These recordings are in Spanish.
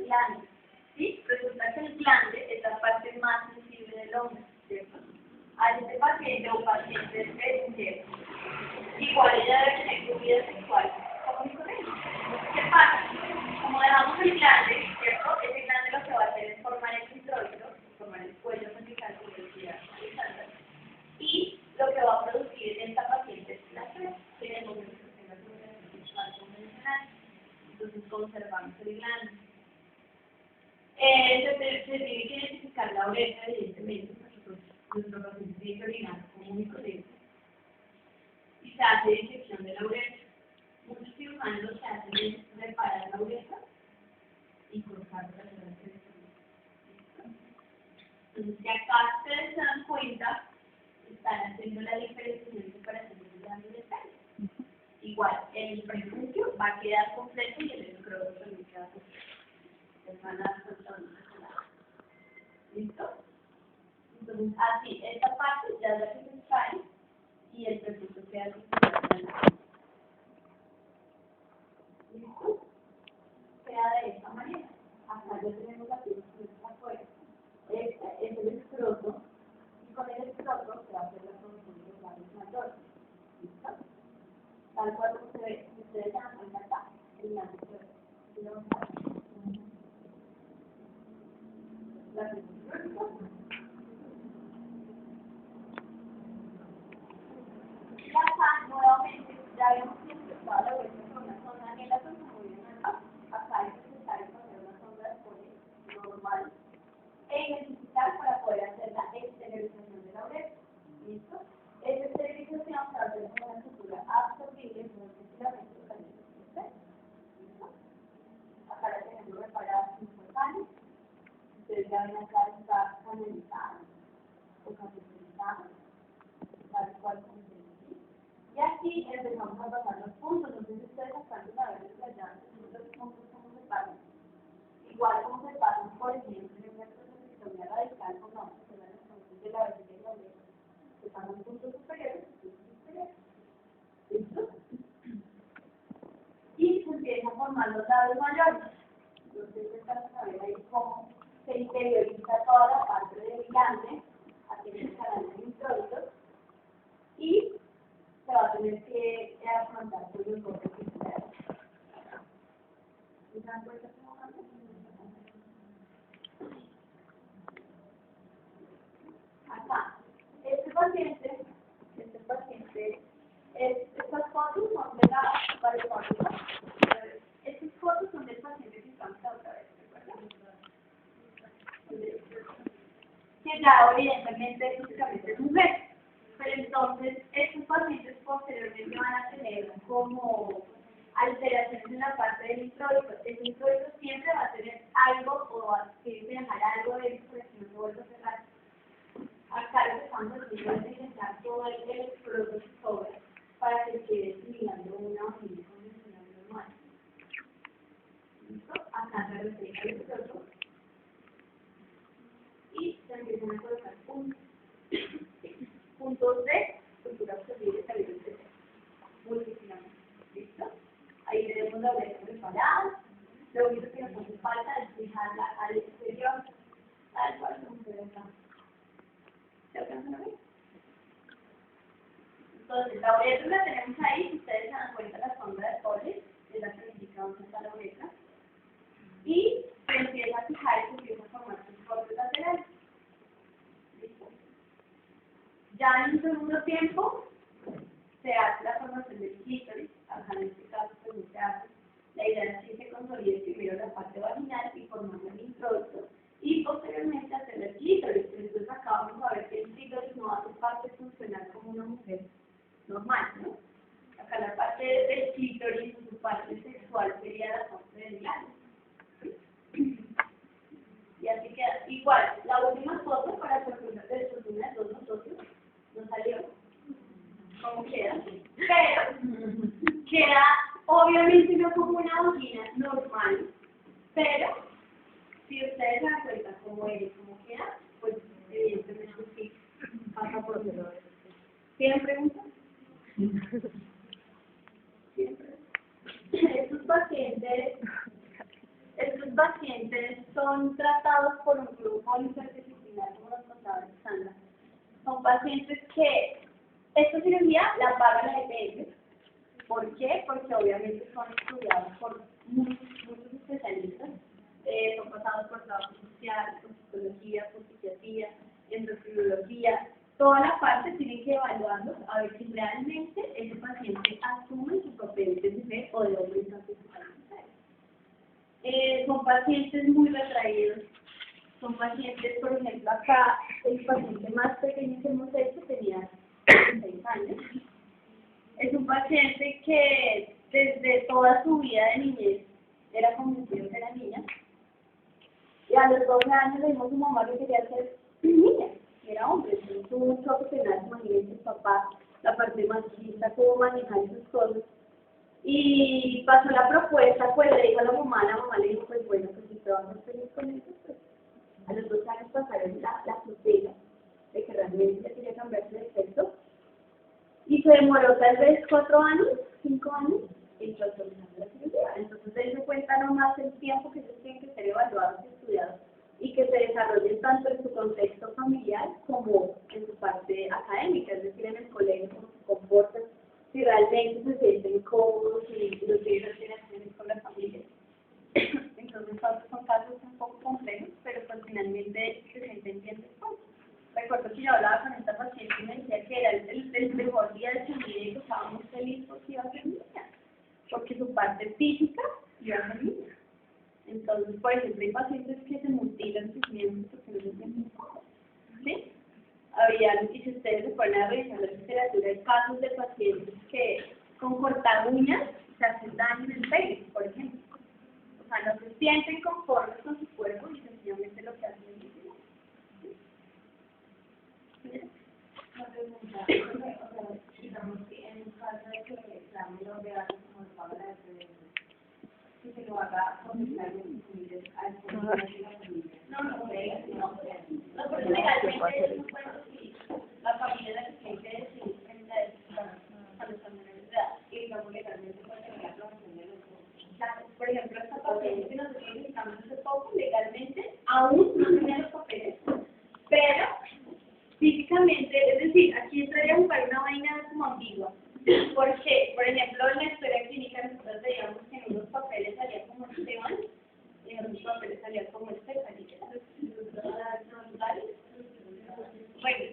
glande. ¿Sí? Resulta que el glande es la parte más sensible del hombre, ¿cierto? A este paciente o pacientes de mujer, igual ella debe tener su vida sexual común y corriente. ¿Qué pasa? Como dejamos el glande, ¿cierto? Ese glande lo que va a hacer es formar el introito, formar el cuello vertical, como decía Alexandra, y lo que va a producir en esta paciente es placer, que en el momento que tenga su relación sexual convencional. Entonces conservamos el glande. Se tiene que identificar la uretra, evidentemente, nuestro paciente tiene que orinar común y corriente. Y se hace disección de la uretra. Muchos cirujanos lo que hacen es reparar la uretra y cortar la uretra. Entonces, si acá ustedes se dan cuenta, están haciendo la diferenciación de separación del glande del pene. Igual, el prepúcio va a quedar completo y el escroto también queda completo. Les van a dar cuenta de una sola. ¿Listo? Entonces, así, esta parte ya es la que se extrae y el prepucio queda completo. ¿Listo? Queda de esta manera. Acá ya tenemos la piel afuera. Este es el escroto y con el escroto se va a hacer la formación de los labios mayores. ¿Listo? Tal cual como se ve, ustedes se dan cuenta acá, el glande se la y acá nuevamente ya vemos que toda la vuelta con una sonda en la zona muy bien acá. Acá es necesario poner una sonda de poli normal e identificar para poder hacer la exteriorización de la uretra. ¿Listo? Esta esterilización se va a hacer con una estructura absorbible con un filamento caliente. ¿Listo? Acá la tenemos reparada sin años. Ustedes ya ven acá está canalizada o cateterizada, tal cual como se dice. Y aquí empezamos a pasar los puntos. No sé si ustedes alcanzan a ver desde allá los puntos cómo se pasan. Igual como se pasan, por ejemplo, en una prosectomía radical con la puntos de la vejiga y la oreja, se pasan puntos superiores y puntos inferiores. ¿Listo? Y se empiezan a formar los labios mayores. Entonces, estamos a ver ahí cómo se interioriza toda la parte del glande hacia el canal del introito y se va a tener que afrontar por los bordes internos. ¿Se dan cuenta cómo cambia? Acá, estas fotos son de la varicosa. Estas fotos son del paciente que estamos otra vez, ¿recuerdan? Que ya evidentemente físicamente es mujer. Pero entonces, estos pacientes posteriormente van a tener como alteraciones en la parte del introito. El introito siempre va a tener algo o va a dejar algo de eso para que no se vuelva a cerrar. Acá lo que estamos haciendo es intentar todo el escroto que sobra para que quede simulando una vagina convencional normal. ¿Listo? Acá se refleja el escroto y se empiezan a colocar puntos. Puntos de estructura absorbible saliente multifilamento. ¿Listo? Ahí tenemos la uretra preparada. Lo único que nos hace falta es fijarla al exterior, tal cual como se ve acá. ¿Se alcanzan a ver? Entonces, la uretra la tenemos ahí. Si ustedes se dan cuenta, la sombra de Foley es la que indica dónde está la uretra. Y se empieza a fijar y se empieza a formar sus bordes laterales. ¿Listo? Ya en un segundo tiempo se hace la formación del clítoris. Acá en este caso pues no se hace. La idea es que se consolide primero la parte vaginal y formando el introito y posteriormente hacer el clítoris. Entonces acá vamos a ver que el clítoris no hace parte funcional como una mujer normal, ¿no? Acá la parte del clítoris, su parte sexual sería la parte del glande. Y así queda. Igual, la última foto para sorpresa de todos nosotros no salió. ¿Cómo queda? Pero queda obviamente no como una vagina normal, pero si ustedes se dan cuenta cómo queda, pues evidentemente sí pasa por dolor. ¿Tienen preguntas? Siempre. Estos pacientes pacientes son tratados por un grupo interdisciplinar, como nos contaba Alexandra. Son pacientes que esta cirugía la paga la EPS. ¿Por qué? Porque obviamente son estudiados por muchos especialistas. Son pasados por trabajo social, por psicología, por psiquiatría, endocrinología. Toda la parte tienen que evaluarlos a ver si realmente ese paciente asume su papel de mujer o de hombre en caso de son pacientes muy retraídos. Son pacientes, por ejemplo, acá el paciente más pequeño que hemos hecho tenía 6 años. Es un paciente que desde toda su vida de niñez era convencido que era niña. Y a los 12 años le dijo a su mamá que quería ser niña, que era hombre. Entonces tuvo un choque penal, imagínense el papá, la parte machista, cómo manejar esas cosas. Y pasó la propuesta, pues le dijo a la mamá le dijo, pues bueno, pues si te vas a hacer feliz con eso, pues a los 2 años pasaron la sospecha de que realmente le quería cambiarse de sexo. Y se demoró tal vez 4 años, 5 años, en autorizar la cirugía. Entonces él se cuenta nomás el tiempo que ellos tienen que ser evaluados y estudiados y que se desarrollen tanto en su contexto familiar como en su parte académica, es decir, en el colegio, cómo se comportan, si realmente se sienten cómodos, si los hijos tienen relaciones con la familia. Entonces son casos un poco complejos, pero pues finalmente se sienten bien después. Recuerdo que yo hablaba con esta paciente y me decía que era el mejor día de su vida y que estaba muy feliz porque iba a ser niña, porque su parte física iba a ser niña. Entonces, por ejemplo, hay pacientes que se mutilan sus miembros porque no se sienten cómodos, ¿sí? Y si ustedes se ponen a revisar la literatura, hay casos de pacientes que con cortar uñas se hacen daño en el pelo, por ejemplo. O sea, no se sienten conformes con su cuerpo y sencillamente lo que hacen es mutilar. Digamos que en un caso de que el examen lo vea como el pago de la que se lo haga oficialmente al fondo de la familia. No, porque legalmente no puede decidir. La familia es la que tiene que decidir frente a eso cuando están menores de edad. Y digamos legalmente puede tener la aprobación de los dos. Por ejemplo, esta paciente que nosotros visitamos hace poco, legalmente aún no tiene los papeles, pero físicamente, es decir, aquí estaría buscar una vaina como ambigua. Porque, por ejemplo, en la historia clínica nosotros veíamos que en unos papeles salía como Esteban y en otros papeles salía como Estefanía. Bueno,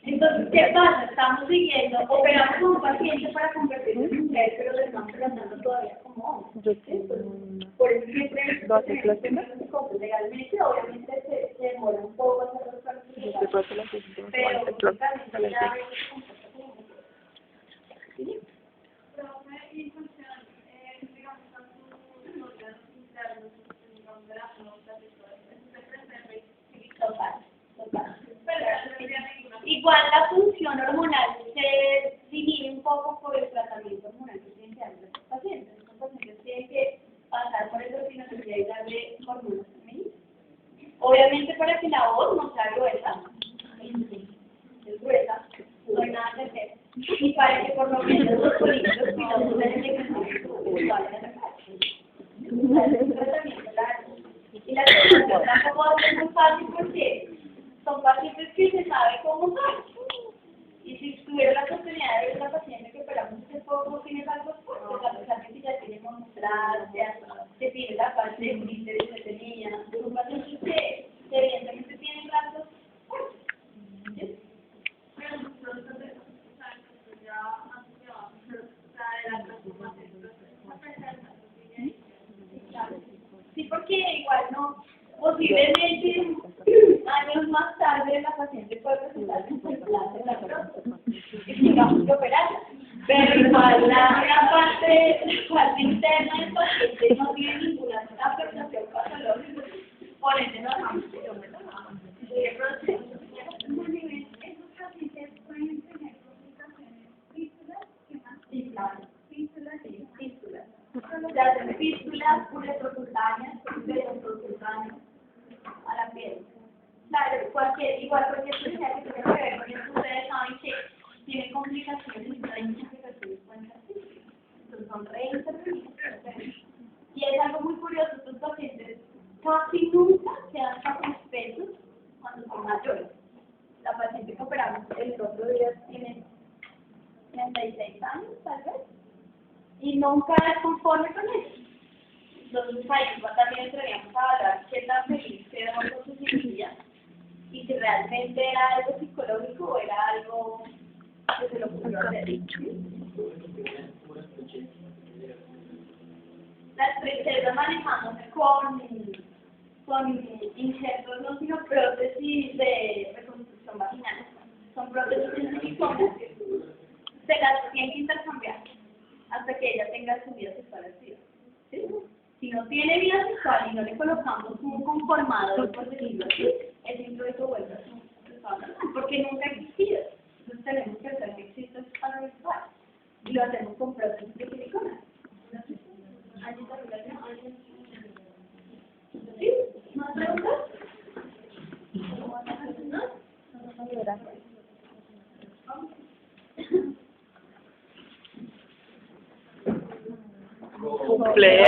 entonces, ¿qué pasa? Estamos siguiendo, operamos a un paciente para convertirlo en mujer, pero le estamos tratando todavía como hombre. Entonces, por eso siempre tenemos cosas legalmente, obviamente se demora un poco hacer los cálculos legales, pero básicamente ya se comporta como mujer. ¿Sí? Y funciona, digamos, con sus órganos internos, digamos, de las notas y todo eso, Total. Igual la función hormonal se divide un poco por el tratamiento hormonal que tienen que dar los pacientes. Los pacientes tienen que pasar por endocrinología y darle hormonas femeninas. Obviamente para que la voz no sea gruesa, es gruesa, no hay nada que hacer. Y para que por lo menos los políticos cuidamos de la elección y la situación tampoco va a ser muy fácil porque son pacientes que se sabe cómo son. Y si tuviera la oportunidad de ver a la paciente que operamos hace poco, tiene rasgos fuertes, a pesar de que ya tiene monoplasia, que tiene la parte de clítoris de niña, son pacientes que evidentemente tienen rasgos fuertes. ¿Sí? pero nosotros ya antes de la transformación, Sí, porque igual no, posiblemente años más tarde la paciente puede presentar un trasplante de la próstata y tengamos que operarla. Pero igual la parte interna del paciente no tiene ninguna afectación patológica, por ende no vamos a operarla. esos pacientes pueden tener complicaciones fístulas, ¿qué más? Sí, claro. Fístulas, Sí, fístulas. Se hacen fístulas uretrocutáneas, a la piel. Claro, cualquier cirugía que tenga que ver con eso, ustedes saben que tiene complicaciones y hay muchas complicaciones con las fístulas. Entonces son reintervenidas. Y es algo muy curioso, estos pacientes casi nunca quedan satisfechos cuando son mayores. La paciente que operamos el otro día tiene 36 años, tal vez, y nunca es conforme con eso. Entonces ahí también entraríamos a hablar qué tan feliz quedó con su cirugía y si realmente era algo psicológico o era algo que se lo ocurrió hacer. La estrechez la manejamos con injertos, no sino prótesis de reconstrucción vaginal. Son prótesis en silicona. Se las tienen que intercambiar hasta que ella tenga su vida sexual activa. ¿Sí? Si no tiene vida sexual y no le colocamos un conformador, por decirlo así, el introito vuelve a su estado normal, porque nunca ha existido. Entonces tenemos que hacer que exista el estado virtual. Y lo hacemos con prótesis de silicona. ¿Sí? ¿Más preguntas? Cumpleaños.